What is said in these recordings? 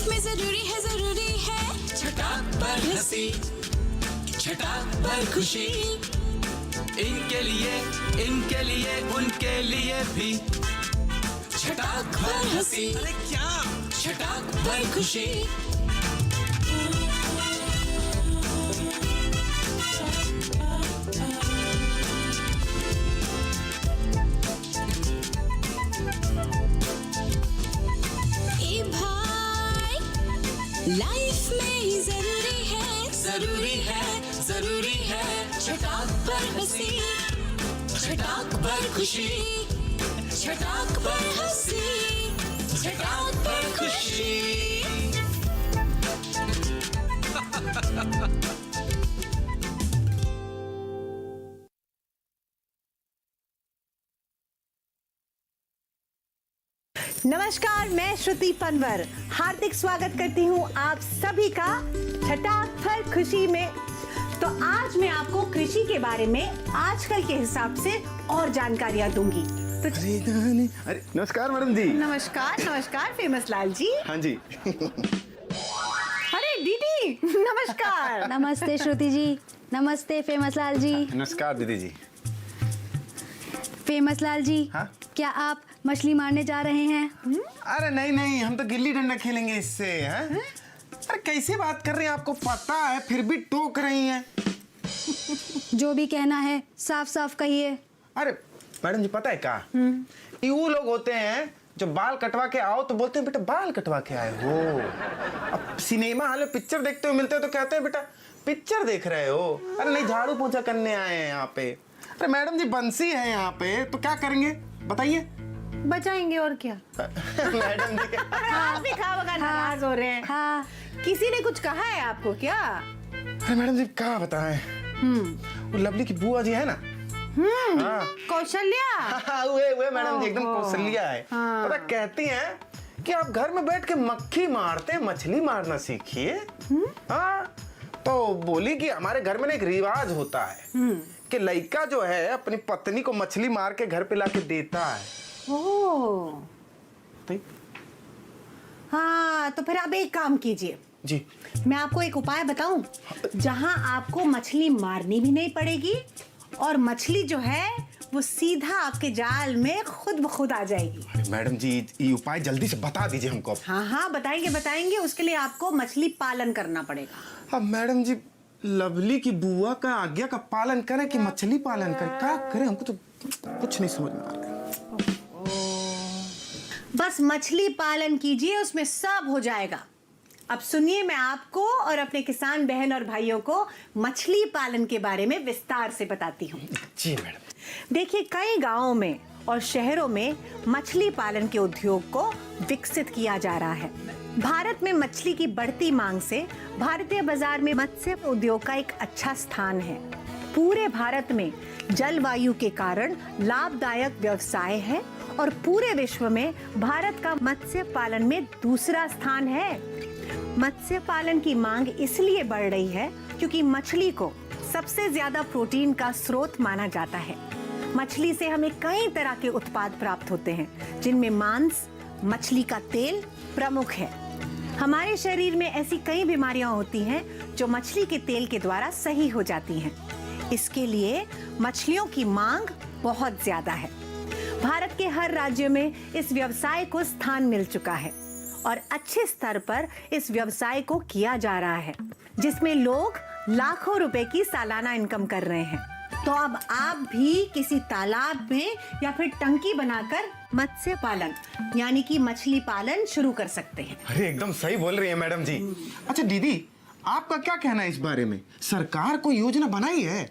Life में जरूरी है छटाक पर हंसी, छटाक पर खुशी, इनके लिए उनके लिए भी। छटाक पर हंसी, अरे क्या? छटाक पर खुशी। ए भाई लाइफ में जरूरी है छटाक पर हंसी, छटाक पर खुशी, छटाक पर हंसी, छटाक पर खुशी। नमस्कार, मैं श्रुति पनवर हार्दिक स्वागत करती हूँ आप सभी का छटाक पर खुशी में। तो आज मैं आपको कृषि के बारे में आजकल के हिसाब से और जानकारियाँ दूंगी। तो अरे नमस्कार मैडम जी। नमस्कार फेमस लाल जी। हाँ जी। अरे दीदी नमस्कार। नमस्ते श्रुति जी। नमस्ते फेमस लाल जी। नमस्कार दीदी जी। फेमस लाल जी, हाँ? क्या आप मछली मारने जा रहे हैं? अरे नहीं, हम तो गिल्ली डंडा खेलेंगे इससे। हैं? अरे कैसी बात कर रही हैं, आपको पता है फिर भी टोक रही हैं। जो भी कहना है साफ साफ कहिए। अरे मैडम जी पता है क्या, ये वो लोग होते हैं जो बाल कटवा के आओ तो बोलते हैं बेटा बाल कटवा के आए हो। अब सिनेमा हॉल में पिक्चर देखते हो मिलते हो तो कहते हैं बेटा पिक्चर देख रहे हो। अरे नहीं, झाड़ू पोछा करने आए हैं यहाँ पे। अरे मैडम जी बंसी है यहाँ पे तो क्या करेंगे बताइए। बचाएंगे और क्या। मैडम जी आप भी खामखा नाराज हो रहे हैं। हाँ, किसी ने कुछ कहा है आपको क्या? अरे मैडम जी क्या बताएं, वो लवली की बुआ जी है ना। हाँ। कौशल्या। हाँ, वे मैडम जी एकदम कौशल्या है। हाँ। पता कहती हैं कि आप घर में बैठ के मक्खी मारते मछली मारना सीखिए। हाँ, तो बोली कि हमारे घर में ना एक रिवाज होता है कि लड़का जो है अपनी पत्नी को मछली मार के घर पे लाके देता है। ओह, तो हाँ तो फिर आप एक काम कीजिए, जी मैं आपको एक उपाय बताऊं जहां आपको मछली मारनी भी नहीं पड़ेगी और मछली जो है वो सीधा आपके जाल में खुद ब खुद आ जाएगी। अरे मैडम जी ये उपाय जल्दी से बता दीजिए हमको। हाँ बताएंगे। उसके लिए आपको मछली पालन करना पड़ेगा। अब मैडम जी लवली की बुआ का आज्ञा का पालन करें कि मछली पालन करें, क्या करें हमको तो कुछ नहीं समझ में आ रहा है। बस मछली पालन कीजिए, उसमें सब हो जाएगा। अब सुनिए, मैं आपको और अपने किसान बहन और भाइयों को मछली पालन के बारे में विस्तार से बताती हूँ। जी मैडम। देखिए, कई गांवों में और शहरों में मछली पालन के उद्योग को विकसित किया जा रहा है। भारत में मछली की बढ़ती मांग से भारतीय बाजार में मत्स्य उद्योग का एक अच्छा स्थान है। पूरे भारत में जलवायु के कारण लाभदायक व्यवसाय है और पूरे विश्व में भारत का मत्स्य पालन में दूसरा स्थान है। मत्स्य पालन की मांग इसलिए बढ़ रही है क्योंकि मछली को सबसे ज्यादा प्रोटीन का स्रोत माना जाता है। मछली से हमें कई तरह के उत्पाद प्राप्त होते हैं जिनमें मांस, मछली का तेल प्रमुख है। हमारे शरीर में ऐसी कई बीमारियां होती हैं जो मछली के तेल के द्वारा सही हो जाती हैं। इसके लिए मछलियों की मांग बहुत ज्यादा है। भारत के हर राज्य में इस व्यवसाय को स्थान मिल चुका है और अच्छे स्तर पर इस व्यवसाय को किया जा रहा है, जिसमें लोग लाखों रुपए की सालाना इनकम कर रहे हैं। तो अब आप भी किसी तालाब में या फिर टंकी बनाकर मत्स्य पालन यानी कि मछली पालन शुरू कर सकते हैं। अरे एकदम सही बोल रही है मैडम जी। अच्छा दीदी, आपका क्या कहना है इस बारे में? सरकार कोई योजना बनाई है?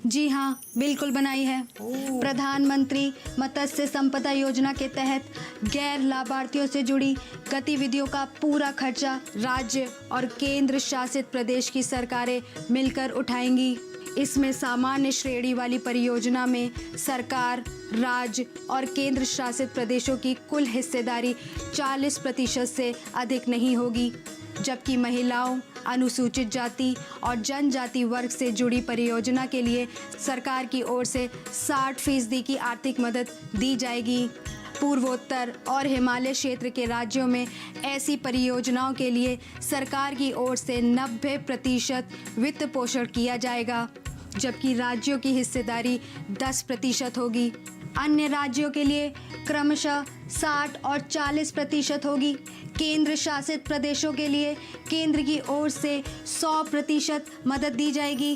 जी हाँ, बिल्कुल बनाई है। प्रधानमंत्री मत्स्य संपदा योजना के तहत गैर लाभार्थियों से जुड़ी गतिविधियों का पूरा खर्चा राज्य और केंद्र शासित प्रदेश की सरकारें मिलकर उठाएंगी। इसमें सामान्य श्रेणी वाली परियोजना में सरकार, राज्य और केंद्र शासित प्रदेशों की कुल हिस्सेदारी 40% से अधिक नहीं होगी, जबकि महिलाओं, अनुसूचित जाति और जनजाति वर्ग से जुड़ी परियोजना के लिए सरकार की ओर से 60% की आर्थिक मदद दी जाएगी। पूर्वोत्तर और हिमालय क्षेत्र के राज्यों में ऐसी परियोजनाओं के लिए सरकार की ओर से 90% वित्त पोषण किया जाएगा, जबकि राज्यों की हिस्सेदारी 10% होगी। अन्य राज्यों के लिए क्रमशः 60 और 40% होगी। केंद्र शासित प्रदेशों के लिए केंद्र की ओर से 100% मदद दी जाएगी।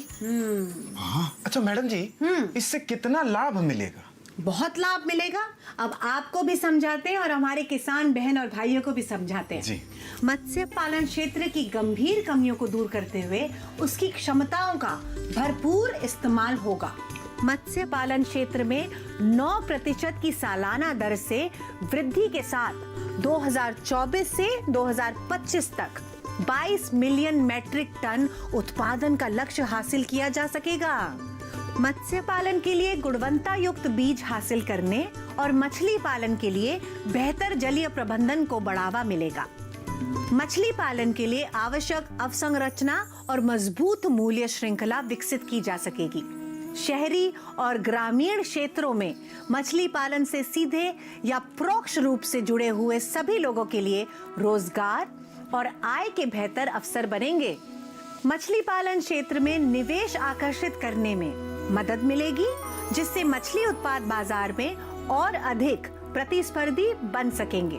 अच्छा मैडम जी, इससे कितना लाभ मिलेगा? बहुत लाभ मिलेगा। अब आपको भी समझाते हैं और हमारे किसान बहन और भाइयों को भी समझाते हैं। जी। मत्स्य पालन क्षेत्र की गंभीर कमियों को दूर करते हुए उसकी क्षमताओं का भरपूर इस्तेमाल होगा। मत्स्य पालन क्षेत्र में 9% की सालाना दर से वृद्धि के साथ 2024 से 2025 तक 22 मिलियन मैट्रिक टन उत्पादन का लक्ष्य हासिल किया जा सकेगा। मत्स्य पालन के लिए गुणवत्ता युक्त बीज हासिल करने और मछली पालन के लिए बेहतर जलीय प्रबंधन को बढ़ावा मिलेगा। मछली पालन के लिए आवश्यक अवसंरचना और मजबूत मूल्य श्रृंखला विकसित की जा सकेगी। शहरी और ग्रामीण क्षेत्रों में मछली पालन से सीधे या परोक्ष रूप से जुड़े हुए सभी लोगों के लिए रोजगार और आय के बेहतर अवसर बनेंगे। मछली पालन क्षेत्र में निवेश आकर्षित करने में मदद मिलेगी, जिससे मछली उत्पाद बाजार में और अधिक प्रतिस्पर्धी बन सकेंगे।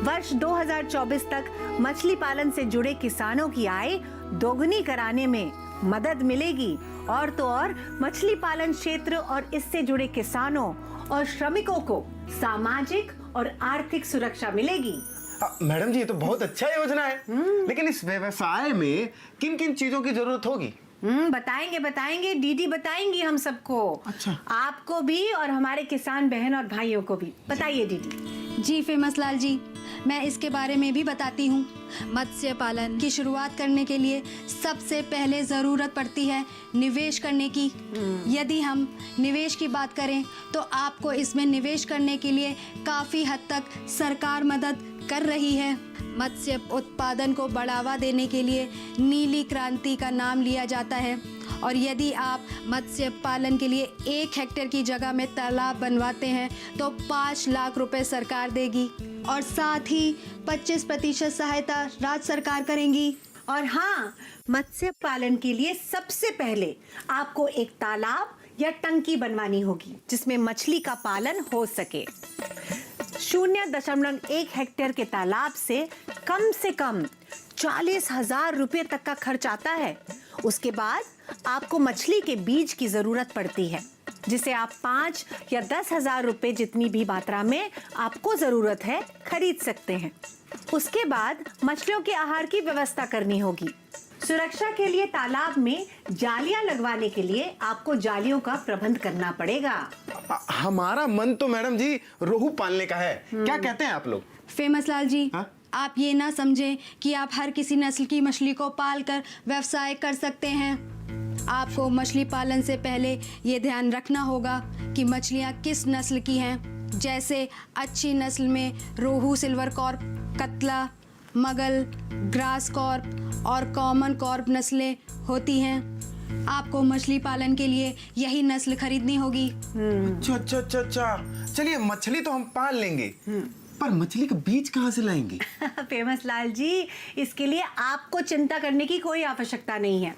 वर्ष 2024 तक मछली पालन से जुड़े किसानों की आय दोगुनी कराने में मदद मिलेगी और तो और मछली पालन क्षेत्र और इससे जुड़े किसानों और श्रमिकों को सामाजिक और आर्थिक सुरक्षा मिलेगी। मैडम जी, ये तो बहुत अच्छा योजना है, लेकिन इस व्यवसाय में किन किन चीजों की जरूरत होगी? बताएंगे दीदी, बताएंगी हम सबको। अच्छा। आपको भी और हमारे किसान बहन और भाइयों को भी। बताइए दीदी। जी फेमस लाल जी, मैं इसके बारे में भी बताती हूँ। मत्स्य पालन की शुरुआत करने के लिए सबसे पहले ज़रूरत पड़ती है निवेश करने की। यदि हम निवेश की बात करें तो आपको इसमें निवेश करने के लिए काफ़ी हद तक सरकार मदद कर रही है। मत्स्य उत्पादन को बढ़ावा देने के लिए नीली क्रांति का नाम लिया जाता है और यदि आप मत्स्य पालन के लिए 1 हेक्टेयर की जगह में तालाब बनवाते हैं तो 5 लाख रुपए सरकार देगी और साथ ही 25% सहायता राज्य सरकार करेंगी। और हाँ, मत्स्य पालन के लिए सबसे पहले आपको एक तालाब या टंकी बनवानी होगी जिसमें मछली का पालन हो सके। 0.1 हेक्टेयर के तालाब से कम 40,000 रुपए तक का खर्च आता है। उसके बाद आपको मछली के बीज की जरूरत पड़ती है, जिसे आप 5 या 10,000 रुपए जितनी भी मात्रा में आपको जरूरत है खरीद सकते हैं। उसके बाद मछलियों के आहार की व्यवस्था करनी होगी। सुरक्षा के लिए तालाब में जालियां लगवाने के लिए आपको जालियों का प्रबंध करना पड़ेगा। हमारा मन तो मैडम जी रोहू पालने का है। क्या कहते हैं आप लोग? फेमस लाल जी, हाँ? आप ये ना समझें कि आप हर किसी नस्ल की मछली को पालकर व्यवसाय कर सकते हैं। आपको मछली पालन से पहले ये ध्यान रखना होगा कि मछलियाँ किस नस्ल की हैं। जैसे अच्छी नस्ल में रोहू, सिल्वर कॉर्प, कतला, मगल, ग्रास कॉर्प और कॉमन कॉर्प नस्लें होती हैं। आपको मछली पालन के लिए यही नस्ल खरीदनी होगी। अच्छा। चलिए, मछली तो हम पाल लेंगे, पर मछली का बीज कहाँ से लाएंगे? फेमस लाल जी, इसके लिए आपको चिंता करने की कोई आवश्यकता नहीं है।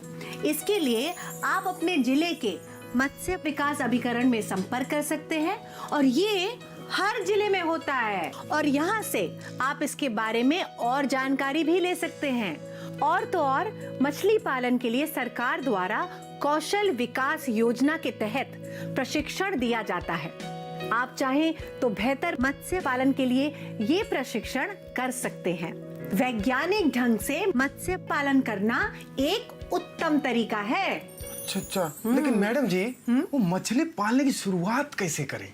इसके लिए आप अपने जिले के मत्स्य विकास अभिकरण में संपर्क कर सकते हैं और ये हर जिले में होता है और यहाँ से आप इसके बारे में और जानकारी भी ले सकते हैं। और तो और मछली पालन के लिए सरकार द्वारा कौशल विकास योजना के तहत प्रशिक्षण दिया जाता है। आप चाहें तो बेहतर मत्स्य पालन के लिए ये प्रशिक्षण कर सकते हैं। वैज्ञानिक ढंग से मत्स्य पालन करना एक उत्तम तरीका है। अच्छा, लेकिन मैडम जी, वो मछली पालने की शुरुआत कैसे करें?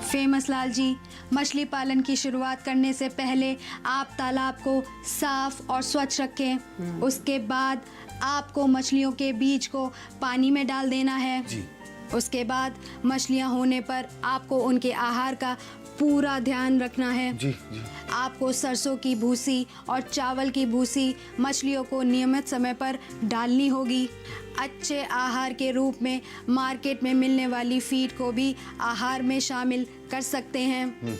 फेमस लाल जी, मछली पालन की शुरुआत करने से पहले आप तालाब को साफ और स्वच्छ रखें। उसके बाद आपको मछलियों के बीज को पानी में डाल देना है। जी। उसके बाद मछलियां होने पर आपको उनके आहार का पूरा ध्यान रखना है। जी। आपको सरसों की भूसी और चावल की भूसी मछलियों को नियमित समय पर डालनी होगी। अच्छे आहार के रूप में मार्केट में मिलने वाली फीड को भी आहार में शामिल कर सकते हैं।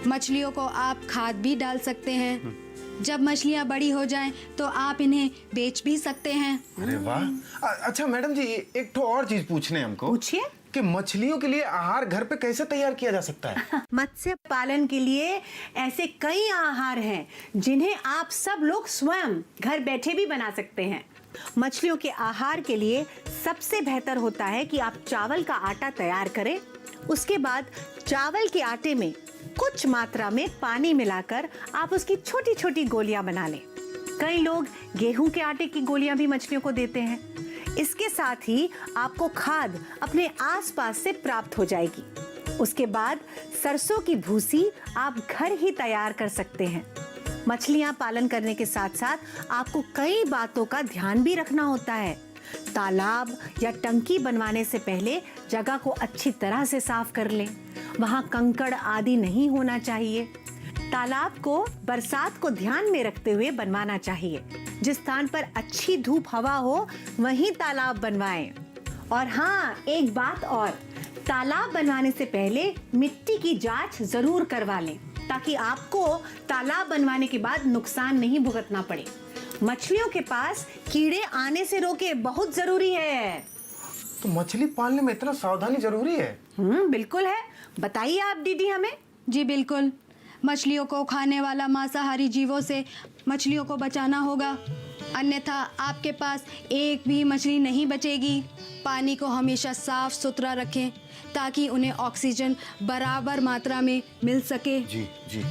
मछलियों को आप खाद भी डाल सकते हैं। जब मछलियाँ बड़ी हो जाएं तो आप इन्हें बेच भी सकते हैं। अरे वाह। अच्छा मैडम जी, एक तो और चीज पूछने हैं हमको पूछिए। कि मछलियों के लिए आहार घर पे कैसे तैयार किया जा सकता है? मत्स्य पालन के लिए ऐसे कई आहार हैं जिन्हें आप सब लोग स्वयं घर बैठे भी बना सकते हैं। मछलियों के आहार के लिए सबसे बेहतर होता है कि आप चावल का आटा तैयार करें। उसके बाद चावल के आटे में कुछ मात्रा में पानी मिलाकर आप उसकी छोटी छोटी गोलियां बना लें। कई लोग गेहूं के आटे की गोलियां भी मछलियों को देते हैं। इसके साथ ही आपको खाद अपने आसपास से प्राप्त हो जाएगी। उसके बाद सरसों की भूसी आप घर ही तैयार कर सकते हैं। मछलियां पालन करने के साथ साथ आपको कई बातों का ध्यान भी रखना होता है। तालाब या टंकी बनवाने से पहले जगह को अच्छी तरह से साफ कर लें। वहां कंकड़ आदि नहीं होना चाहिए। तालाब को बरसात को ध्यान में रखते हुए बनवाना चाहिए। जिस स्थान पर अच्छी धूप हवा हो वहीं तालाब बनवाएं। और हाँ, एक बात और, तालाब बनवाने से पहले मिट्टी की जांच जरूर करवा लें ताकि आपको तालाब बनवाने के बाद नुकसान नहीं भुगतना पड़े। मछलियों के पास कीड़े आने से रोके बहुत जरूरी है। तो मछली पालने में इतना सावधानी जरूरी है? बिल्कुल है। बताइए आप दीदी हमें। जी बिल्कुल, मछलियों को खाने वाला मांसाहारी जीवों से मछलियों को बचाना होगा, अन्यथा आपके पास एक भी मछली नहीं बचेगी। पानी को हमेशा साफ सुथरा रखें ताकि उन्हें ऑक्सीजन बराबर मात्रा में मिल सके। जी जी।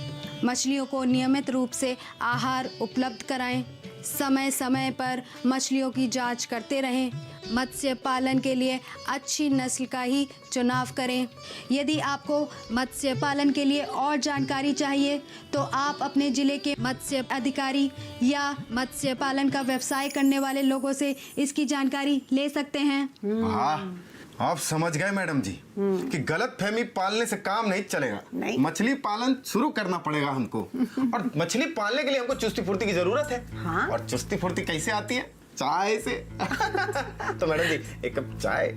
मछलियों को नियमित रूप से आहार उपलब्ध कराएं। समय समय पर मछलियों की जांच करते रहें। मत्स्य पालन के लिए अच्छी नस्ल का ही चुनाव करें। यदि आपको मत्स्य पालन के लिए और जानकारी चाहिए तो आप अपने जिले के मत्स्य अधिकारी या मत्स्य पालन का व्यवसाय करने वाले लोगों से इसकी जानकारी ले सकते हैं। हाँ, आप समझ गए मैडम जी कि गलत फहमी पालने से काम नहीं चलेगा। नहीं। मछली पालन शुरू करना पड़ेगा हमको। और मछली पालने के लिए हमको चुस्ती फुर्ती की जरूरत है। हाँ? और चुस्ती फुर्ती कैसे आती है? चाय से। तो मैडम जी, एक कप चाय।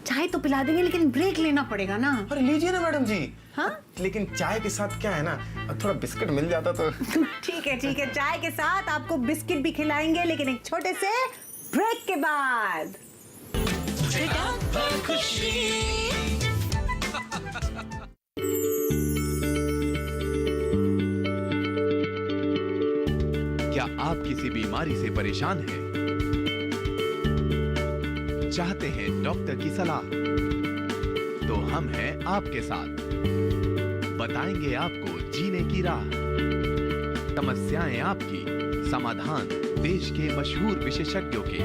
चाय तो पिला देंगे लेकिन ब्रेक लेना पड़ेगा ना। अरे लीजिए ना मैडम जी। हाँ? लेकिन चाय के साथ क्या है ना, थोड़ा बिस्किट मिल जाता तो। ठीक है ठीक है, चाय के साथ आपको बिस्किट भी खिलाएंगे लेकिन एक छोटे से ब्रेक के बाद। चटाक पर खुशी। क्या आप किसी बीमारी से परेशान हैं? चाहते हैं डॉक्टर की सलाह? तो हम हैं आपके साथ। बताएंगे आपको जीने की राह। समस्याएं आपकी, समाधान देश के मशहूर विशेषज्ञों के।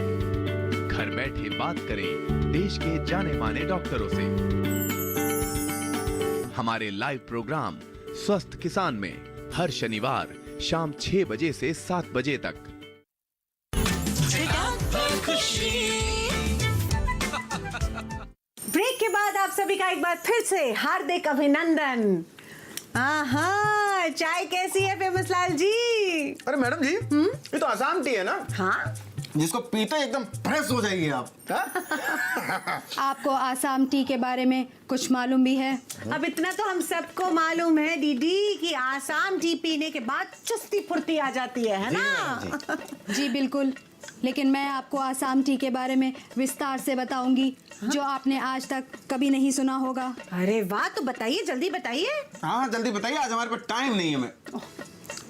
घर बैठे बात करें देश के जाने माने डॉक्टरों से। हमारे लाइव प्रोग्राम स्वस्थ किसान में हर शनिवार शाम 6 बजे से 7 बजे तक। चटाक पर खुशी। ब्रेक के बाद आप सभी का एक बार फिर से हार्दिक अभिनंदन। आहा, चाय कैसी है फेमस लाल जी? अरे मैडम जी, ये तो आसाम टी है ना? हाँ, जिसको पीते ही एकदम फ्रेश हो जाएगी आप। आपको आसाम टी के बारे में कुछ मालूम भी है? अब इतना तो हम सबको मालूम है दीदी कि आसाम टी पीने के बाद चुस्ती फुर्ती आ जाती है ना? जी बिल्कुल, लेकिन मैं आपको आसाम टी के बारे में विस्तार से बताऊंगी, जो आपने आज तक कभी नहीं सुना होगा। अरे वाह, तो बताइए, जल्दी बताइए। हाँ जल्दी बताइए, आज हमारे पास टाइम नहीं है। मैं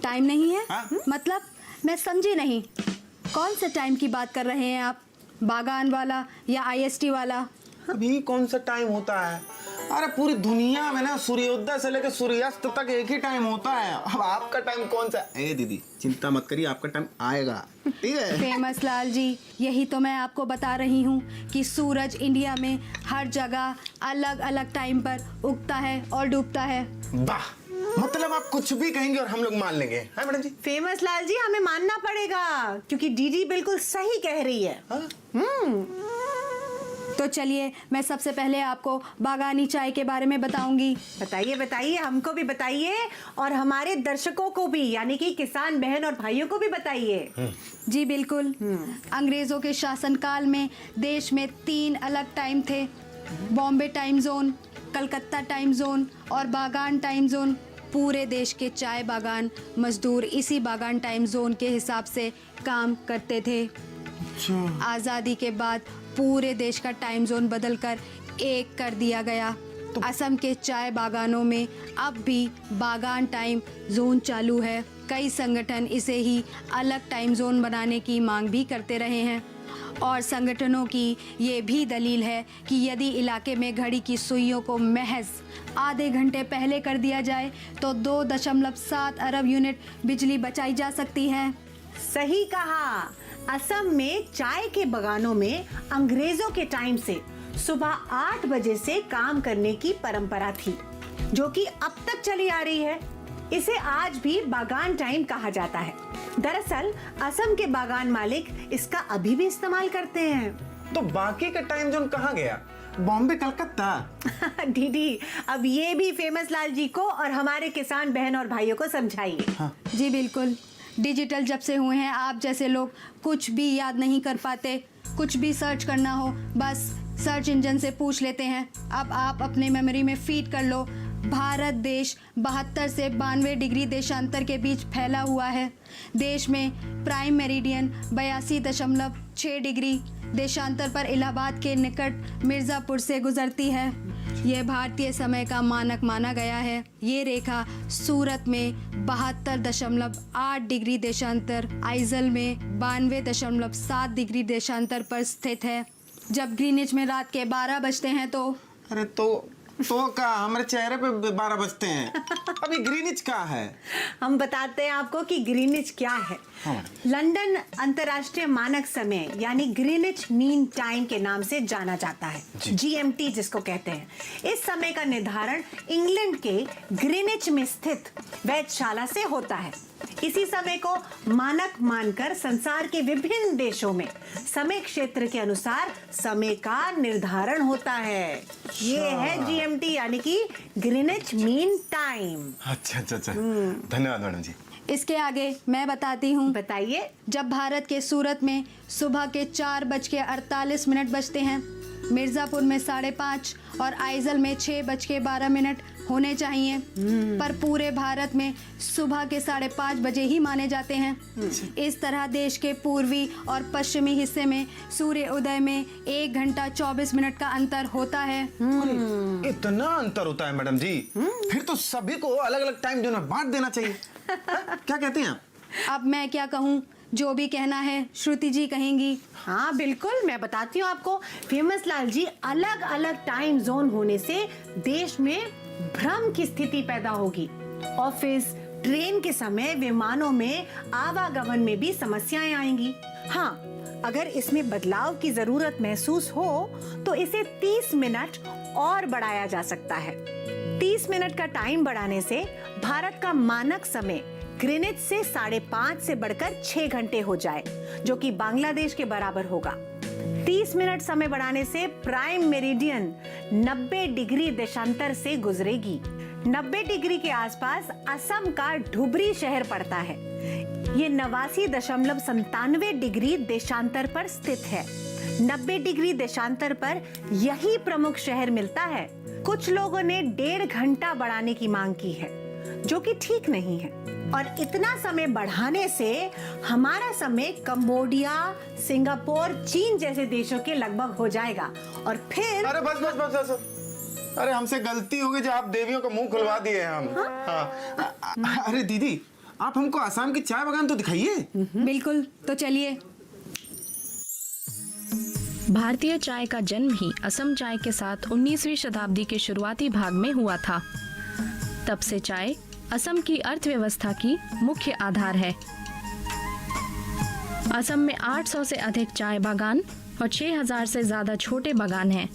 टाइम नहीं है? हाँ? मतलब मैं समझी नहीं। कौन से टाइम की बात कर रहे हैं आप? बागान वाला या IST वाला? अभी कौन सा टाइम होता है? अरे पूरी दुनिया में ना सूर्योदय से लेकर सूर्यास्त तक एक ही टाइम होता है। अब आपका टाइम कौन सा? ए दीदी चिंता मत करिए, आपका टाइम आएगा, ठीक है? फेमस लाल जी, यही तो मैं आपको बता रही हूँ कि सूरज इंडिया में हर जगह अलग अलग टाइम पर उगता है और डूबता है। वाह, मतलब आप कुछ भी कहेंगे और हम लोग मान लेंगे, है मैडम जी? फेमस लाल जी, हमें मानना पड़ेगा क्योंकि दीदी बिल्कुल सही कह रही है। तो चलिए मैं सबसे पहले आपको बागानी चाय के बारे में बताऊंगी। बताइए बताइए, हमको भी बताइए और हमारे दर्शकों को भी, यानी कि किसान बहन और भाइयों को भी बताइए। जी बिल्कुल। अंग्रेजों के शासनकाल में देश में 3 अलग टाइम थे। Bombay time zone, Calcutta time zone और बागान टाइम जोन। पूरे देश के चाय बागान मजदूर इसी बागान टाइम जोन के हिसाब से काम करते थे। आज़ादी के बाद पूरे देश का टाइम जोन बदलकर एक कर दिया गया। असम के चाय बागानों में अब भी बागान टाइम जोन चालू है। कई संगठन इसे ही अलग टाइम जोन बनाने की मांग भी करते रहे हैं और संगठनों की ये भी दलील है कि यदि इलाके में घड़ी की सुइयों को महज आधे घंटे पहले कर दिया जाए तो 2.7 अरब यूनिट बिजली बचाई जा सकती है। सही कहा। असम में चाय के बागानों में अंग्रेजों के टाइम से सुबह 8 बजे से काम करने की परंपरा थी, जो कि अब तक चली आ रही है। इसे आज भी बागान टाइम कहा जाता है। दरअसल असम के बागान मालिक इसका अभी भी इस्तेमाल करते हैं। तो बाकी का टाइम जोन कहाँ गया? बॉम्बे, कलकत्ता। दीदी, अब ये भी फेमस लाल जी को और हमारे किसान बहन और भाइयों को समझाइए। हाँ। जी बिल्कुल। डिजिटल जब से हुए हैं आप जैसे लोग कुछ भी याद नहीं कर पाते। कुछ भी सर्च करना हो बस सर्च इंजन से पूछ लेते हैं। अब आप अपने मेमोरी में फीड कर लो। भारत देश 72 से 92 डिग्री देशांतर के बीच फैला हुआ है। देश में प्राइम मेरिडियन 82.6 डिग्री देशांतर पर इलाहाबाद के निकट मिर्ज़ापुर से गुजरती है। यह भारतीय समय का मानक माना गया है। ये रेखा सूरत में 72.8 डिग्री देशांतर, आइजल में 92.7 डिग्री देशांतर पर स्थित है। जब ग्रीनिच में रात के 12 बजते हैं तो अरे तो का हमारे चेहरे पे 12 बजते हैं। अभी ग्रीनिच क्या है? हम बताते हैं आपको कि ग्रीनिच क्या है। हाँ। लंदन अंतर्राष्ट्रीय मानक समय यानी ग्रीनिच मीन टाइम के नाम से जाना जाता है, GMT जिसको कहते हैं। इस समय का निर्धारण इंग्लैंड के ग्रीनिच में स्थित वेधशाला से होता है। इसी समय को मानक मानकर संसार के विभिन्न देशों में समय क्षेत्र के अनुसार समय का निर्धारण होता है। ये है GMT यानी कि ग्रीनिच मीन टाइम। अच्छा। धन्यवाद मैडम जी। इसके आगे मैं बताती हूँ। बताइए। जब भारत के सूरत में सुबह के 4:48 बजते हैं, मिर्ज़ापुर में 5:30 और आइजल में 6:12 होने चाहिए, पर पूरे भारत में सुबह के 5:30 बजे ही माने जाते हैं। इस तरह देश के पूर्वी और पश्चिमी हिस्से में सूर्य उदय में 1 घंटा 24 मिनट का अंतर होता है। इतना अंतर होता है मैडम जी? फिर तो सभी को अलग अलग टाइम जोन में बांट देना चाहिए। क्या कहते हैं आप? अब मैं क्या कहूँ, जो भी कहना है श्रुति जी कहेंगी। हाँ बिल्कुल, मैं बताती हूँ आपको। फेमस लाल जी, अलग अलग टाइम जोन होने से देश में भ्रम की स्थिति पैदा होगी। ऑफिस, ट्रेन के समय, विमानों में आवागमन में भी समस्याएं आएंगी। हाँ, अगर इसमें बदलाव की जरूरत महसूस हो तो इसे 30 मिनट और बढ़ाया जा सकता है। 30 मिनट का टाइम बढ़ाने से भारत का मानक समय ग्रीनिच से 5:30 से बढ़कर 6 घंटे हो जाए, जो कि बांग्लादेश के बराबर होगा। 30 मिनट समय बढ़ाने से प्राइम मेरिडियन 90 डिग्री देशांतर से गुजरेगी। 90 डिग्री के आसपास असम का धुबरी शहर पड़ता है। ये 89.97 डिग्री देशांतर पर स्थित है। 90 डिग्री देशांतर पर यही प्रमुख शहर मिलता है। कुछ लोगों ने 1.5 घंटा बढ़ाने की मांग की है, जो कि ठीक नहीं है। और इतना समय बढ़ाने से हमारा समय कंबोडिया, सिंगापुर, चीन जैसे देशों के लगभग हो जाएगा। और फिर अरे बस। अरे हमसे गलती हो गई जो आप देवियों का मुंह खुलवा दिए हम। हाँ। अरे दीदी, आप हमको आसाम की चाय बागान तो दिखाइए। बिल्कुल, तो चलिए। भारतीय चाय का जन्म ही असम चाय के साथ 19वीं शताब्दी के शुरुआती भाग में हुआ था। तब से चाय असम की अर्थव्यवस्था की मुख्य आधार है। असम में 800 से अधिक चाय बागान और 6000 से ज्यादा छोटे बागान हैं।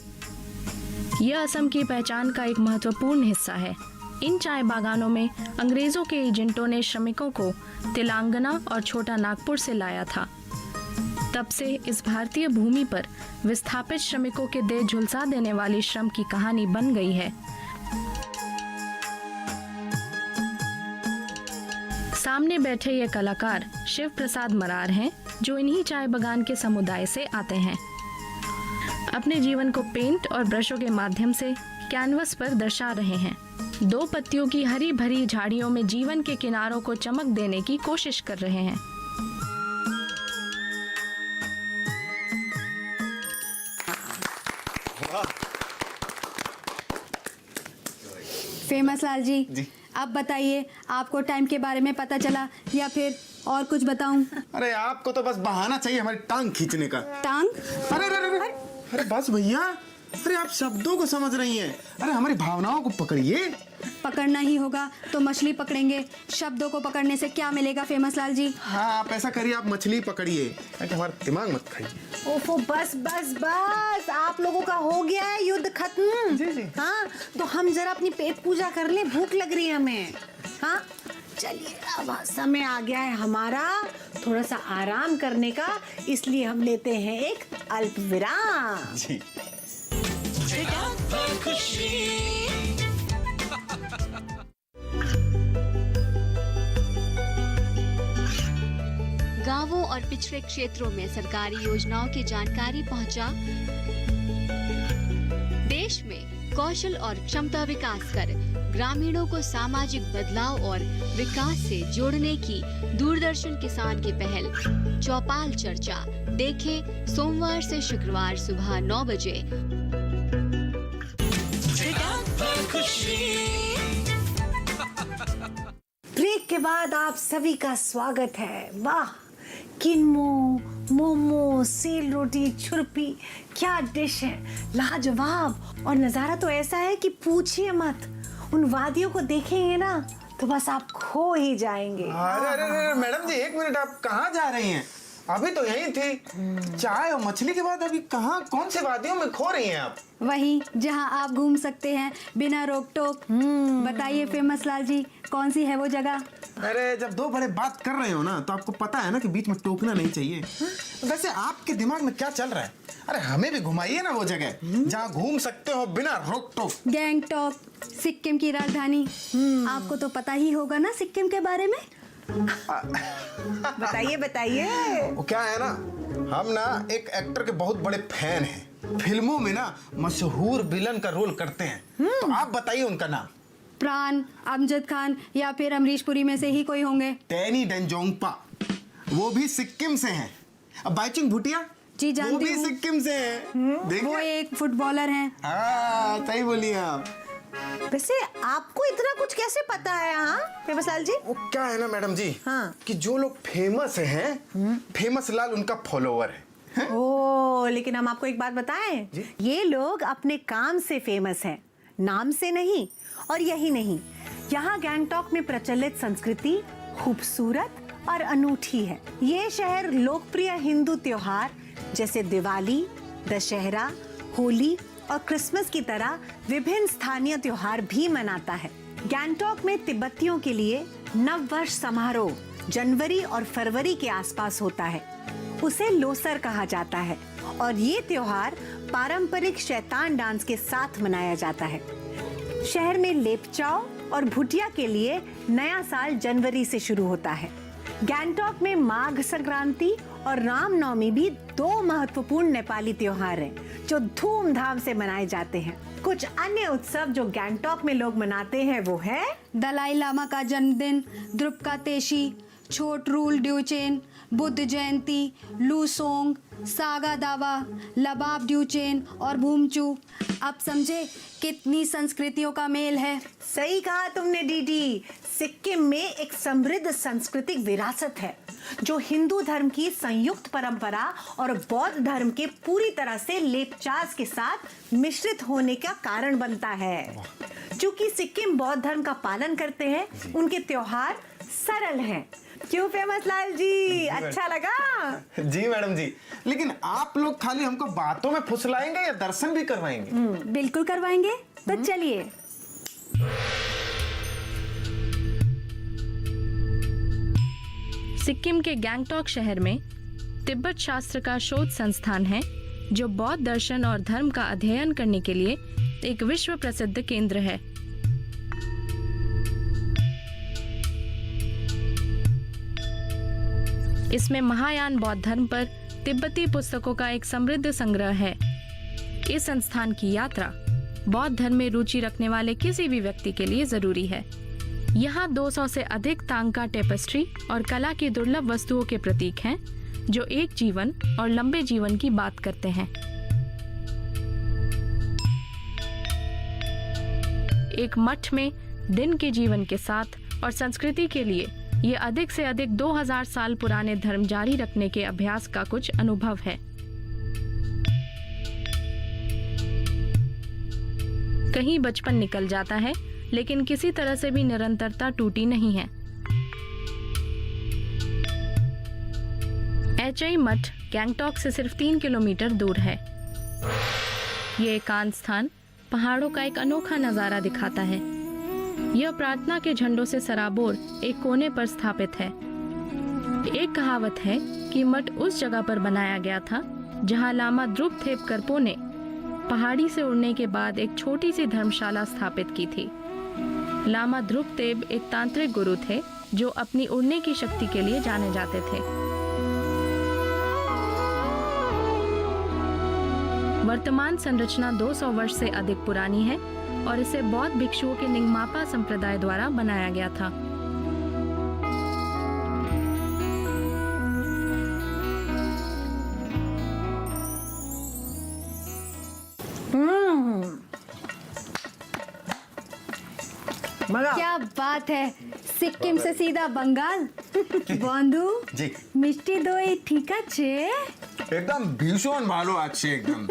यह असम की पहचान का एक महत्वपूर्ण हिस्सा है। इन चाय बागानों में अंग्रेजों के एजेंटों ने श्रमिकों को तेलंगाना और छोटा नागपुर से लाया था। तब से इस भारतीय भूमि पर विस्थापित श्रमिकों के देह झुलसा देने वाली श्रम की कहानी बन गई है। सामने बैठे ये कलाकार शिव प्रसाद मरार हैं, जो इन्हीं चाय बागान के समुदाय से आते हैं। अपने जीवन को पेंट और ब्रशों के माध्यम से कैनवस पर दर्शा रहे हैं। दो पत्तियों की हरी भरी झाड़ियों में जीवन के किनारों को चमक देने की कोशिश कर रहे हैं। फेमस लाल जी, अब बताइए, आपको टाइम के बारे में पता चला या फिर और कुछ बताऊं? अरे आपको तो बस बहाना चाहिए हमारी टांग खींचने का। टांग? अरे अरे अरे अरे बस भैया, अरे आप शब्दों को समझ रही हैं, अरे हमारी भावनाओं को पकड़िए। पकड़ना ही होगा तो मछली पकड़ेंगे, शब्दों को पकड़ने से क्या मिलेगा फेमस लाल जी? हाँ आप ऐसा करिए, आप मछली पकड़िए, हमारा दिमाग मत खाइए। ओफो, बस बस बस, आप लोगों का हो गया है युद्ध खत्म। जी जी। हाँ, तो हम जरा अपनी पेट पूजा कर लें, भूख लग रही है हमें। हाँ चलिए, अब समय आ गया है हमारा थोड़ा सा आराम करने का, इसलिए हम लेते हैं एक अल्प विराम। जी। गांवों और पिछड़े क्षेत्रों में सरकारी योजनाओं की जानकारी पहुंचा। देश में कौशल और क्षमता विकास कर ग्रामीणों को सामाजिक बदलाव और विकास से जोड़ने की दूरदर्शन किसान की पहल चौपाल चर्चा देखें सोमवार से शुक्रवार सुबह 9 बजे। ब्रेक के बाद आप सभी का स्वागत है। वाह, किन्मो, मोमो, सेल रोटी, छुरपी, क्या डिश है, लाजवाब। और नज़ारा तो ऐसा है कि पूछिए मत। उन वादियों को देखेंगे ना तो बस आप खो ही जाएंगे। अरे अरे अरे मैडम जी, एक मिनट, आप कहाँ जा रही हैं? अभी तो यहीं थी। चाय और मछली के बाद अभी कहाँ, कौन से वादियों में खो रही हैं आप? वहीं जहां आप घूम सकते हैं बिना रोक टोक। बताइए फेमस लाल जी, कौन सी है वो जगह? अरे जब दो बड़े बात कर रहे हो ना तो आपको पता है ना कि बीच में टोकना नहीं चाहिए। वैसे आपके दिमाग में क्या चल रहा है? अरे हमें भी घुमाइए ना वो जगह जहाँ घूम सकते हो बिना रोक टोक। गैंगटॉक, सिक्किम की राजधानी। आपको तो पता ही होगा ना सिक्किम के बारे में। बताइए बताइए। वो क्या है ना, हम ना एक एक्टर के बहुत बड़े फैन हैं, फिल्मों में ना मशहूर विलन का रोल करते हैं। तो आप बताइए उनका नाम। प्राण, अमजद खान या फिर अमरीश पुरी में से ही कोई होंगे। टैनी डेंजोंगपा, वो भी सिक्किम से हैं। अब बाइचुंग भूटिया जी जानती वो भी हूँ। सिक्किम से हैं। देखिए, वो एक फुटबॉलर हैं। हाँ सही बोलिए आप। वैसे आपको इतना कुछ कैसे पता है? हाँ फेमस लाल जी, वो क्या है ना मैडम जी, हाँ। कि जो लोग फेमस हैं, फेमस लाल उनका फॉलोवर है। ओ, लेकिन हम आपको एक बात बताएं, ये लोग अपने काम से फेमस हैं, नाम से नहीं। और यही नहीं, यहाँ गैंगटॉक में प्रचलित संस्कृति खूबसूरत और अनूठी है। ये शहर लोकप्रिय हिंदू त्योहार जैसे दिवाली, दशहरा, होली और क्रिसमस की तरह विभिन्न स्थानीय त्योहार भी मनाता है। गैंगटॉक में तिब्बतियों के लिए नव वर्ष समारोह जनवरी और फरवरी के आसपास होता है। उसे लोसर कहा जाता है और ये त्योहार पारंपरिक शैतान डांस के साथ मनाया जाता है। शहर में लेपचाओ और भुटिया के लिए नया साल जनवरी से शुरू होता है। गैंगटॉक में माघ संक्रांति और रामनवमी भी दो महत्वपूर्ण नेपाली त्योहार हैं जो धूमधाम से मनाए जाते हैं। कुछ अन्य उत्सव जो गैंगटॉक में लोग मनाते हैं वो है दलाई लामा का जन्मदिन, द्रुपका तेशी, छोट rule Duchen, Buddha Jayanti, लूसोंग, saga दावा, लबाब ड्यूचेन और भूमचू। अब समझे कितनी संस्कृतियों का मेल है। सही कहा तुमने दीदी। सिक्किम में एक समृद्ध सांस्कृतिक विरासत है जो हिंदू धर्म की संयुक्त परंपरा और बौद्ध धर्म के पूरी तरह से लेपचास के साथ मिश्रित होने का कारण बनता है। क्योंकि सिक्किम बौद्ध धर्म का पालन करते हैं, उनके त्योहार सरल हैं। क्यों फेमस लाल जी, अच्छा लगा? जी मैडम जी, लेकिन आप लोग खाली हमको बातों में फुसलाएंगे या दर्शन भी करवाएंगे? बिल्कुल करवाएंगे, तो चलिए। सिक्किम के गैंगटॉक शहर में तिब्बत शास्त्र का शोध संस्थान है जो बौद्ध दर्शन और धर्म का अध्ययन करने के लिए एक विश्व प्रसिद्ध केंद्र है। इसमें महायान बौद्ध धर्म पर तिब्बती पुस्तकों का एक समृद्ध संग्रह है। इस संस्थान की यात्रा बौद्ध धर्म में रुचि रखने वाले किसी भी व्यक्ति के लिए जरूरी है। यहाँ 200 से अधिक तांका टेपेस्ट्री और कला की दुर्लभ वस्तुओं के प्रतीक हैं, जो एक जीवन और लंबे जीवन की बात करते हैं। एक मठ में दिन के जीवन के साथ और संस्कृति के लिए ये अधिक से अधिक 2000 साल पुराने धर्म जारी रखने के अभ्यास का कुछ अनुभव है। कहीं बचपन निकल जाता है, लेकिन किसी तरह से भी निरंतरता टूटी नहीं है। एचई मठ गैंगटॉक से सिर्फ 3 किलोमीटर दूर है। ये एकांत स्थान पहाड़ों का एक अनोखा नजारा दिखाता है। यह प्रार्थना के झंडों से सराबोर एक कोने पर स्थापित है। एक कहावत है कि मठ उस जगह पर बनाया गया था जहां लामा ध्रुव थेप करपो ने पहाड़ी से उड़ने के बाद एक छोटी सी धर्मशाला स्थापित की थी। लामा ध्रुव तेब एक तांत्रिक गुरु थे जो अपनी उड़ने की शक्ति के लिए जाने जाते थे। वर्तमान संरचना 200 वर्ष से अधिक पुरानी है और इसे बौद्ध भिक्षुओं के निंगमापा संप्रदाय द्वारा बनाया गया था। मजा। क्या बात है, सिक्किम से सीधा बंगाल। बंधु जी। मिष्टी दई ठीक আছে? एकदम भीषण भालो अच्छे एकदम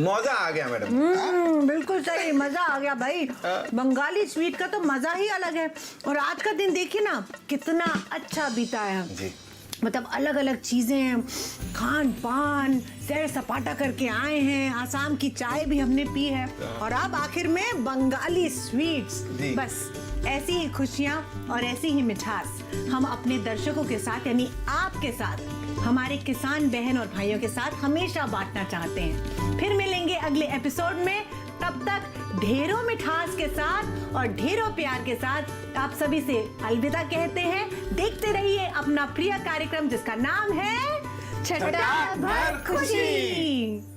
मजा आ गया मैडम। बिल्कुल सही, मजा आ गया भाई। बंगाली स्वीट का तो मजा ही अलग है। और आज का दिन देखिए ना कितना अच्छा बीता है जी। मतलब अलग अलग चीजें, खान पान, सैर सपाटा करके आए हैं। आसाम की चाय भी हमने पी है और अब आखिर में बंगाली स्वीट्स। बस ऐसी ही खुशियां और ऐसी ही मिठास हम अपने दर्शकों के साथ यानी आपके साथ, हमारे किसान बहन और भाइयों के साथ हमेशा बांटना चाहते हैं। फिर मिलेंगे अगले एपिसोड में। तब तक ढेरों मिठास के साथ और ढेरों प्यार के साथ आप सभी से अलविदा कहते हैं। देखते रहिए अपना प्रिय कार्यक्रम जिसका नाम है छटा भर खुशी।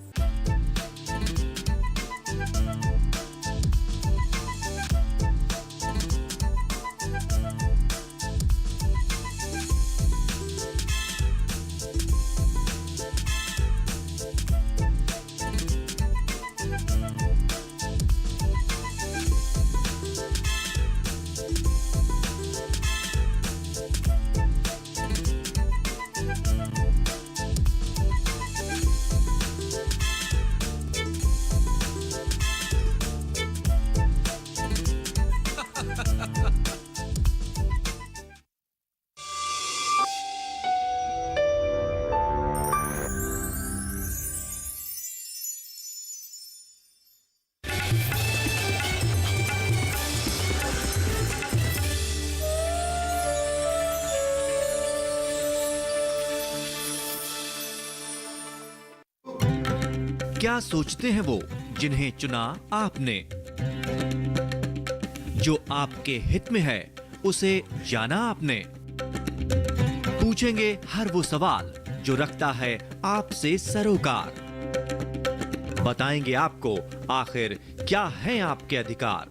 क्या सोचते हैं वो जिन्हें चुना आपने? जो आपके हित में है उसे जाना आपने? पूछेंगे हर वो सवाल जो रखता है आपसे सरोकार। बताएंगे आपको आखिर क्या है आपके अधिकार।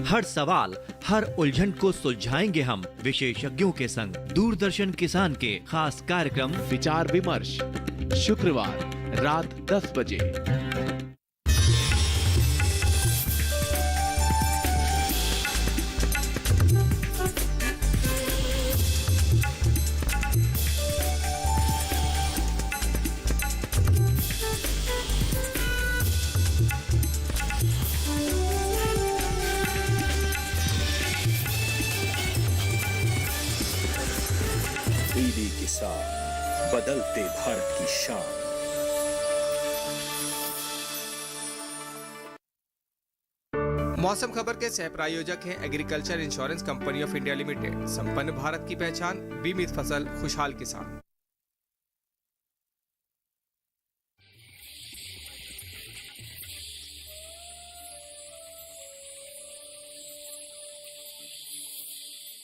हर सवाल, हर उलझन को सुलझाएंगे हम विशेषज्ञों के संग। दूरदर्शन किसान के खास कार्यक्रम विचार विमर्श, शुक्रवार रात 10 बजे। डीडी किसान, बदलते भारत की शान। मौसम खबर के सह प्रायोजक हैं agriculture insurance company of India limited. संपन्न भारत की पहचान, बीमित फसल, खुशहाल किसान।